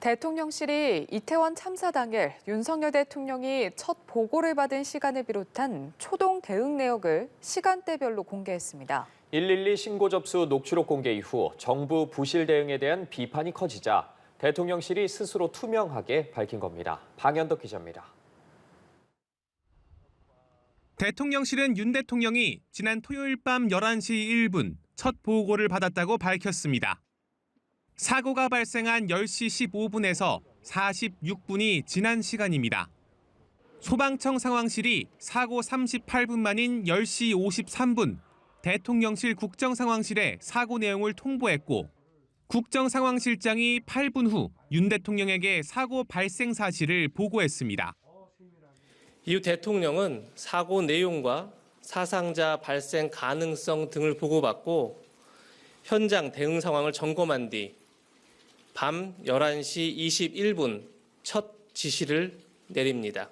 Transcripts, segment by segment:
대통령실이 이태원 참사 당일 윤석열 대통령이 첫 보고를 받은 시간을 비롯한 초동 대응 내역을 시간대별로 공개했습니다. 112 신고 접수 녹취록 공개 이후 정부 부실 대응에 대한 비판이 커지자 대통령실이 스스로 투명하게 밝힌 겁니다. 방현덕 기자입니다. 대통령실은 윤 대통령이 지난 토요일 밤 11시 1분 첫 보고를 받았다고 밝혔습니다. 사고가 발생한 10시 15분에서 46분이 지난 시간입니다. 소방청 상황실이 사고 38분 만인 10시 53분 대통령실 국정상황실에 사고 내용을 통보했고 국정상황실장이 8분 후 윤 대통령에게 사고 발생 사실을 보고했습니다. 이후 대통령은 사고 내용과 사상자 발생 가능성 등을 보고받고 현장 대응 상황을 점검한 뒤 밤 11시 21분 첫 지시를 내립니다.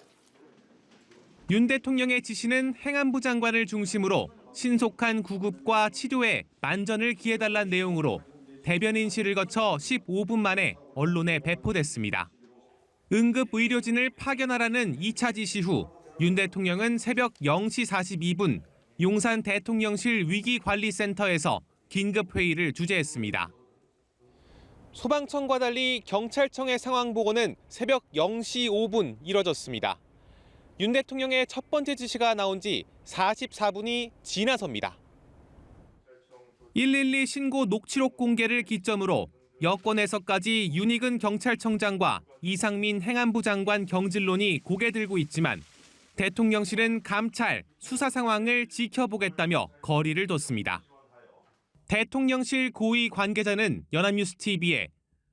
윤 대통령의 지시는 행안부 장관을 중심으로 신속한 구급과 치료에 만전을 기해달란 내용으로 대변인실을 거쳐 15분 만에 언론에 배포됐습니다. 응급의료진을 파견하라는 2차 지시 후 윤 대통령은 새벽 0시 42분 용산 대통령실 위기관리센터에서 긴급회의를 주재했습니다. 소방청과 달리 경찰청의 상황 보고는 새벽 0시 5분 이뤄졌습니다. 윤 대통령의 첫 번째 지시가 나온 지 44분이 지나섭니다. 112 신고 녹취록 공개를 기점으로 여권에서까지 윤익은 경찰청장과 이상민 행안부 장관 경질론이 고개 들고 있지만 대통령실은 감찰, 수사 상황을 지켜보겠다며 거리를 뒀습니다. 대통령실 고위 관계자는 연합뉴스TV에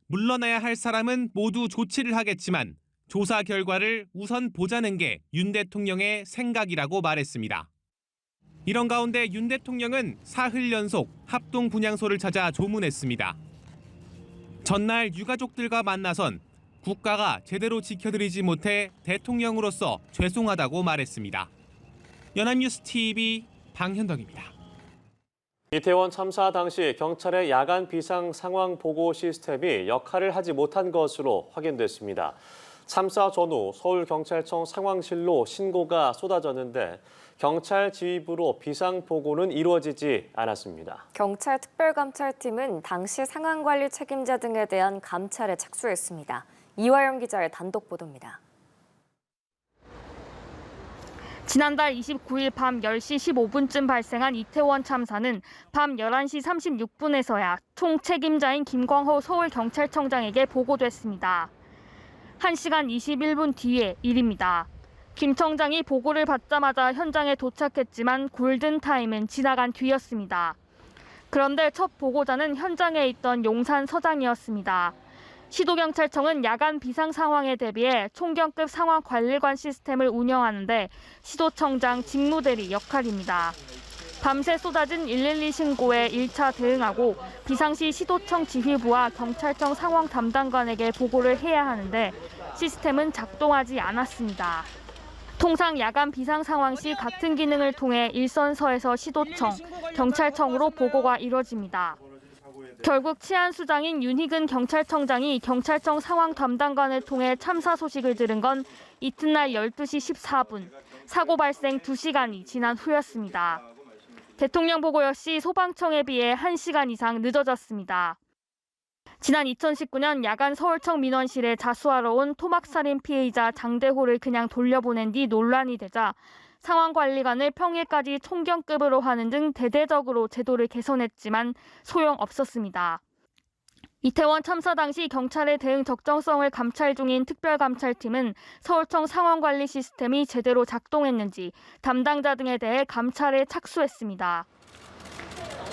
물러나야 할 사람은 모두 조치를 하겠지만 조사 결과를 우선 보자는 게 윤 대통령의 생각이라고 말했습니다. 이런 가운데 윤 대통령은 사흘 연속 합동분향소를 찾아 조문했습니다. 전날 유가족들과 만나선 국가가 제대로 지켜드리지 못해 대통령으로서 죄송하다고 말했습니다. 연합뉴스TV 방현덕입니다. 이태원 참사 당시 경찰의 야간 비상 상황 보고 시스템이 역할을 하지 못한 것으로 확인됐습니다. 참사 전후 서울경찰청 상황실로 신고가 쏟아졌는데 경찰 지휘부로 비상 보고는 이루어지지 않았습니다. 경찰 특별감찰팀은 당시 상황관리 책임자 등에 대한 감찰에 착수했습니다. 이화영 기자의 단독 보도입니다. 지난달 29일 밤 10시 15분쯤 발생한 이태원 참사는 밤 11시 36분에서야 총 책임자인 김광호 서울경찰청장에게 보고됐습니다. 1시간 21분 뒤의 일입니다. 김 청장이 보고를 받자마자 현장에 도착했지만 골든타임은 지나간 뒤였습니다. 그런데 첫 보고자는 현장에 있던 용산 서장이었습니다. 시도경찰청은 야간 비상 상황에 대비해 총경급 상황관리관 시스템을 운영하는데 시도청장 직무대리 역할입니다. 밤새 쏟아진 112 신고에 1차 대응하고 비상시 시도청 지휘부와 경찰청 상황 담당관에게 보고를 해야 하는데 시스템은 작동하지 않았습니다. 통상 야간 비상 상황 시 같은 기능을 통해 일선서에서 시도청, 경찰청으로 보고가 이뤄집니다. 결국 치안수장인 윤익은 경찰청장이 경찰청 상황 담당관을 통해 참사 소식을 들은 건 이튿날 12시 14분, 사고 발생 2시간이 지난 후였습니다. 대통령 보고 역시 소방청에 비해 1시간 이상 늦어졌습니다. 지난 2019년 야간 서울청 민원실에 자수하러 온 토막살인 피해자 장대호를 그냥 돌려보낸 뒤 논란이 되자 상황관리관을 평일까지 총경급으로 하는 등 대대적으로 제도를 개선했지만 소용없었습니다. 이태원 참사 당시 경찰의 대응 적정성을 감찰 중인 특별감찰팀은 서울청 상황관리 시스템이 제대로 작동했는지 담당자 등에 대해 감찰에 착수했습니다.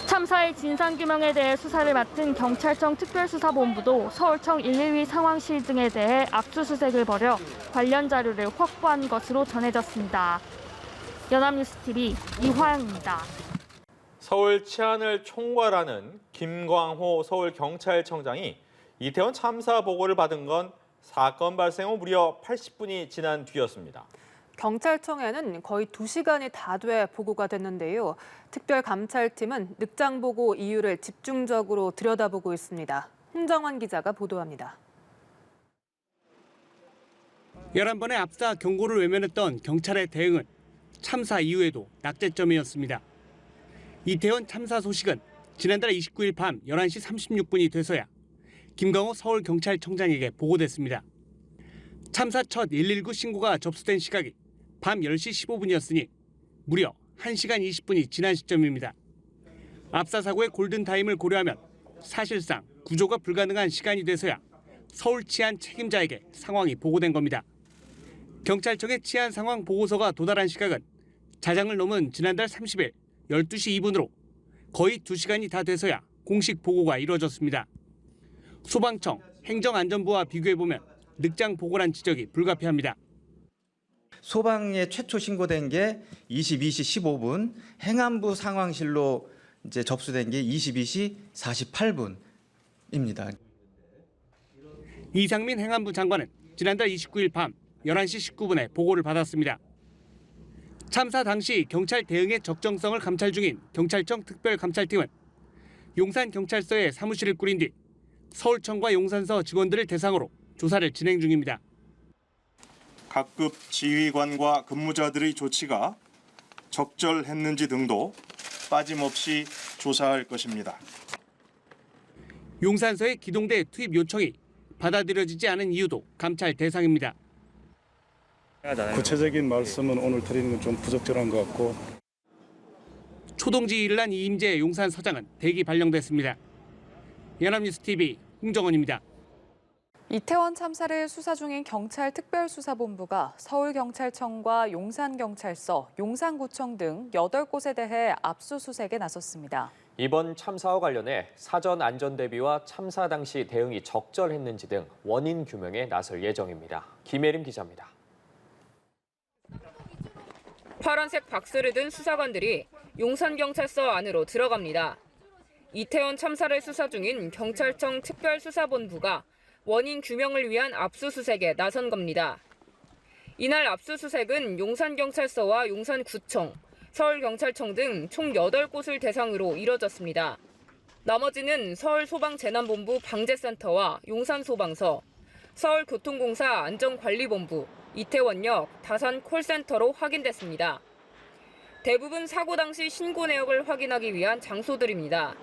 참사의 진상규명에 대해 수사를 맡은 경찰청 특별수사본부도 서울청 112 상황실 등에 대해 압수수색을 벌여 관련 자료를 확보한 것으로 전해졌습니다. 연합뉴스TV 이화영입니다. 서울 치안을 총괄하는 김광호 서울경찰청장이 이태원 참사 보고를 받은 건 사건 발생 후 무려 80분이 지난 뒤였습니다. 경찰청에는 거의 2시간이 다 돼 보고가 됐는데요. 특별감찰팀은 늑장 보고 이유를 집중적으로 들여다보고 있습니다. 홍정환 기자가 보도합니다. 11번의 압사 경고를 외면했던 경찰의 대응은 참사 이후에도 낙제점이었습니다. 이태원 참사 소식은 지난달 29일 밤 11시 36분이 돼서야 김광호 서울경찰청장에게 보고됐습니다. 참사 첫 119 신고가 접수된 시각이 밤 10시 15분이었으니 무려 1시간 20분이 지난 시점입니다. 압사 사고의 골든타임을 고려하면 사실상 구조가 불가능한 시간이 돼서야 서울 치안 책임자에게 상황이 보고된 겁니다. 경찰청의 치안 상황 보고서가 도달한 시각은 자장을 넘은 지난달 30일 12시 2분으로 거의 2시간이 다 돼서야 공식 보고가 이루어졌습니다. 소방청, 행정안전부와 비교해보면 늑장 보고란 지적이 불가피합니다. 소방에 최초 신고된 게 22시 15분, 행안부 상황실로 이제 접수된 게 22시 48분입니다. 이상민 행안부 장관은 지난달 29일 밤 11시 19분에 보고를 받았습니다. 참사 당시 경찰 대응의 적정성을 감찰 중인 경찰청 특별감찰팀은 용산경찰서에 사무실을 꾸린 뒤 서울청과 용산서 직원들을 대상으로 조사를 진행 중입니다. 각급 지휘관과 근무자들의 조치가 적절했는지 등도 빠짐없이 조사할 것입니다. 용산서의 기동대 투입 요청이 받아들여지지 않은 이유도 감찰 대상입니다. 구체적인 말씀은 오늘 드리는 건 좀 부적절한 것 같고. 초동지 일난 이임재 용산서장은 대기 발령됐습니다. 연합뉴스TV 홍정원입니다. 이태원 참사를 수사 중인 경찰특별수사본부가 서울경찰청과 용산경찰서, 용산구청 등 8곳에 대해 압수수색에 나섰습니다. 이번 참사와 관련해 사전 안전 대비와 참사 당시 대응이 적절했는지 등 원인 규명에 나설 예정입니다. 김혜림 기자입니다. 파란색 박스를 든 수사관들이 용산경찰서 안으로 들어갑니다. 이태원 참사를 수사 중인 경찰청 특별수사본부가 원인 규명을 위한 압수수색에 나선 겁니다. 이날 압수수색은 용산경찰서와 용산구청, 서울경찰청 등 총 8곳을 대상으로 이뤄졌습니다. 나머지는 서울소방재난본부 방재센터와 용산소방서, 서울교통공사 안전관리본부, 이태원역, 다산 콜센터로 확인됐습니다. 대부분 사고 당시 신고 내역을 확인하기 위한 장소들입니다.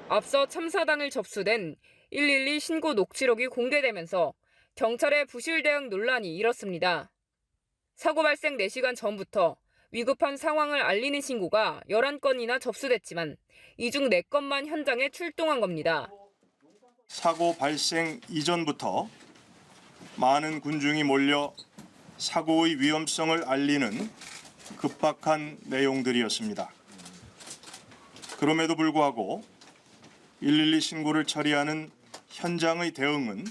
앞서 참사 당일 접수된 112 신고 녹취록이 공개되면서 경찰의 부실 대응 논란이 일었습니다. 사고 발생 4시간 전부터 위급한 상황을 알리는 신고가 11건이나 접수됐지만 이 중 4건만 현장에 출동한 겁니다. 사고 발생 이전부터 많은 군중이 몰려 사고의 위험성을 알리는 급박한 내용들이었습니다. 그럼에도 불구하고 112 신고를 처리하는 현장의 대응은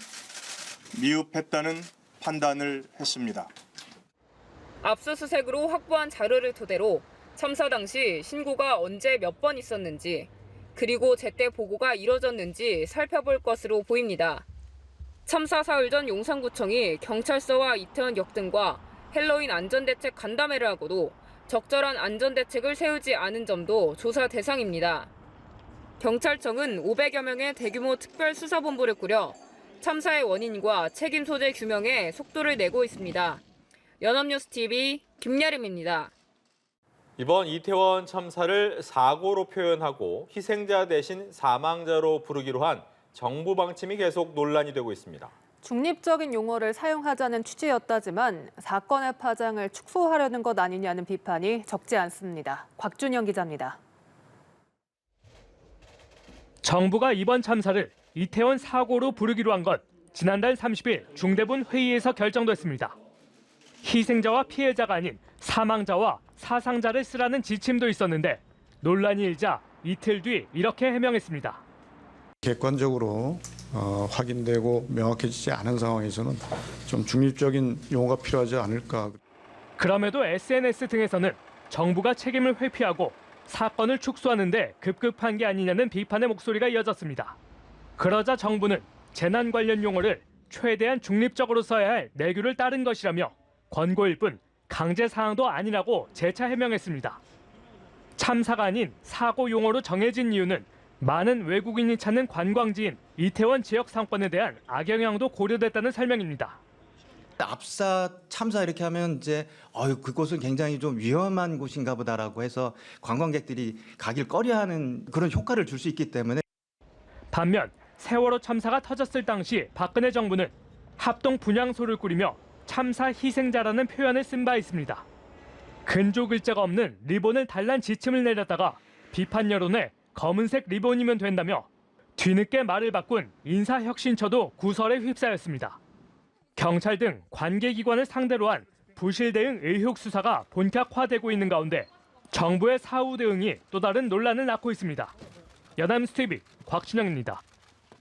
미흡했다는 판단을 했습니다. 압수수색으로 확보한 자료를 토대로 참사 당시 신고가 언제 몇 번 있었는지 그리고 제때 보고가 이뤄졌는지 살펴볼 것으로 보입니다. 참사 사흘 전 용산구청이 경찰서와 이태원역 등과 헬로윈 안전대책 간담회를 하고도 적절한 안전대책을 세우지 않은 점도 조사 대상입니다. 경찰청은 500여 명의 대규모 특별수사본부를 꾸려 참사의 원인과 책임 소재 규명에 속도를 내고 있습니다. 연합뉴스TV 김예림입니다. 이번 이태원 참사를 사고로 표현하고 희생자 대신 사망자로 부르기로 한 정부 방침이 계속 논란이 되고 있습니다. 중립적인 용어를 사용하자는 취지였다지만 사건의 파장을 축소하려는 것 아니냐는 비판이 적지 않습니다. 곽준영 기자입니다. 정부가 이번 참사를 이태원 사고로 부르기로 한 건 지난달 30일 중대본 회의에서 결정됐습니다. 희생자와 피해자가 아닌 사망자와 사상자를 쓰라는 지침도 있었는데 논란이 일자 이틀 뒤 이렇게 해명했습니다. 객관적으로 확인되고 명확해지지 않은 상황에서는 좀 중립적인 용어가 필요하지 않을까. 그럼에도 SNS 등에서는 정부가 책임을 회피하고 사건을 축소하는 데 급급한 게 아니냐는 비판의 목소리가 이어졌습니다. 그러자 정부는 재난 관련 용어를 최대한 중립적으로 써야 할 내규를 따른 것이라며 권고일 뿐 강제 사항도 아니라고 재차 해명했습니다. 참사가 아닌 사고 용어로 정해진 이유는 많은 외국인이 찾는 관광지인 이태원 지역 상권에 대한 악영향도 고려됐다는 설명입니다. 압사 참사 이렇게 하면 이제 그곳은 굉장히 좀 위험한 곳인가 보다라고 해서 관광객들이 가길 꺼려하는 그런 효과를 줄 수 있기 때문에. 반면 세월호 참사가 터졌을 당시 박근혜 정부는 합동 분향소를 꾸리며 참사 희생자라는 표현을 쓴 바 있습니다. 근조 글자가 없는 리본을 달란 지침을 내렸다가 비판 여론에 검은색 리본이면 된다며 뒤늦게 말을 바꾼 인사혁신처도 구설에 휩싸였습니다. 경찰 등 관계기관을 상대로 한 부실 대응 의혹 수사가 본격화되고 있는 가운데 정부의 사후 대응이 또 다른 논란을 낳고 있습니다. 연합뉴스 TV 곽준영입니다.